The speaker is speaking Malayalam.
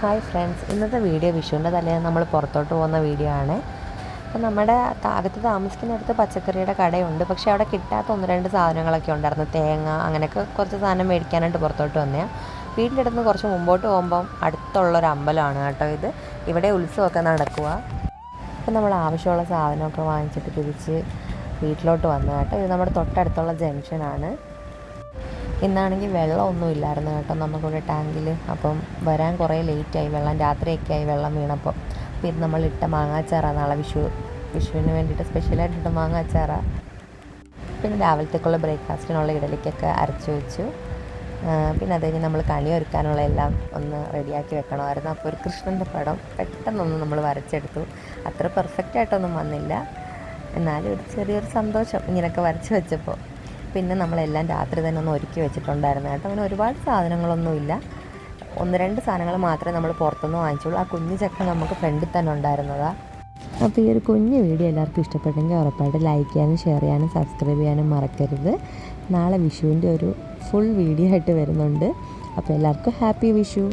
ഹായ് ഫ്രണ്ട്സ്, ഇന്നത്തെ വീഡിയോ വിഷുവിൻ്റെ തലേന്ന് നമ്മൾ പുറത്തോട്ട് പോകുന്ന വീഡിയോ ആണ്. അപ്പോൾ നമ്മുടെ അകത്ത് താമസിക്കുന്നിടത്ത് പച്ചക്കറിയുടെ കടയുണ്ട്, പക്ഷേ അവിടെ കിട്ടാത്ത ഒന്ന് രണ്ട് സാധനങ്ങളൊക്കെ ഉണ്ടായിരുന്നു. തേങ്ങ അങ്ങനെയൊക്കെ കുറച്ച് സാധനം മേടിക്കാനായിട്ട് പുറത്തോട്ട് വന്നേ. വീടിൻ്റെ അടുത്ത് നിന്ന് കുറച്ച് മുമ്പോട്ട് പോകുമ്പം അടുത്തുള്ളൊരു അമ്പലമാണ് കേട്ടോ ഇത്. ഇവിടെ ഉത്സവമൊക്കെ നടക്കുക. അപ്പോൾ നമ്മൾ ആവശ്യമുള്ള സാധനമൊക്കെ വാങ്ങിച്ചിട്ട് തിരിച്ച് വീട്ടിലോട്ട് വന്നു കേട്ടോ. ഇത് നമ്മുടെ തൊട്ടടുത്തുള്ള ജംഗ്ഷനാണ്. ഇന്നാണെങ്കിൽ വെള്ളമൊന്നും ഇല്ലായിരുന്നു കേട്ടോ നമുക്കിവിടെ ടാങ്കിൽ. അപ്പം വരാൻ കുറേ ലേറ്റായി, വെള്ളം രാത്രിയൊക്കെ ആയി വെള്ളം വീണപ്പോൾ. അപ്പോൾ ഇത് നമ്മളിട്ട മാങ്ങാച്ചാറാണ്, നാളെ വിഷുവിന് വേണ്ടിയിട്ട് സ്പെഷ്യലായിട്ടിട്ട മാങ്ങാച്ചാറാണ്. പിന്നെ രാവിലത്തേക്കുള്ള ബ്രേക്ക്ഫാസ്റ്റിനുള്ള ഇഡലിക്കൊക്കെ അരച്ച് വെച്ചു. പിന്നെ അത് കഴിഞ്ഞ് നമ്മൾ കണി ഒരുക്കാനുള്ള എല്ലാം ഒന്ന് റെഡിയാക്കി വെക്കണമായിരുന്നു. അപ്പോൾ ഒരു കൃഷ്ണൻ്റെ പടം പെട്ടെന്നൊന്ന് നമ്മൾ വരച്ചെടുത്തു. അത്ര പെർഫെക്റ്റായിട്ടൊന്നും വന്നില്ല, എന്നാലും ഒരു ചെറിയൊരു സന്തോഷം ഇങ്ങനെയൊക്കെ വരച്ച് വെച്ചപ്പോൾ. പിന്നെ നമ്മളെല്ലാം രാത്രി തന്നെ ഒന്ന് ഒരുക്കി വെച്ചിട്ടുണ്ടായിരുന്നു കേട്ടോ. അങ്ങനെ ഒരുപാട് സാധനങ്ങളൊന്നുമില്ല, ഒന്ന് രണ്ട് സാധനങ്ങൾ മാത്രമേ നമ്മൾ പുറത്തുനിന്ന് വാങ്ങിച്ചുള്ളൂ. ആ കുഞ്ഞു ചക്ക നമുക്ക് ഫ്രണ്ടിൽ തന്നെ ഉണ്ടായിരുന്നതാണ്. അപ്പോൾ ഈ ഒരു കുഞ്ഞു വീഡിയോ എല്ലാവർക്കും ഇഷ്ടപ്പെട്ടെങ്കിൽ ഉറപ്പായിട്ട് ലൈക്ക് ചെയ്യാനും ഷെയർ ചെയ്യാനും സബ്സ്ക്രൈബ് ചെയ്യാനും മറക്കരുത്. നാളെ വിഷുവിൻ്റെ ഒരു ഫുൾ വീഡിയോ ആയിട്ട് വരുന്നുണ്ട്. അപ്പോൾ എല്ലാവർക്കും ഹാപ്പി വിഷു.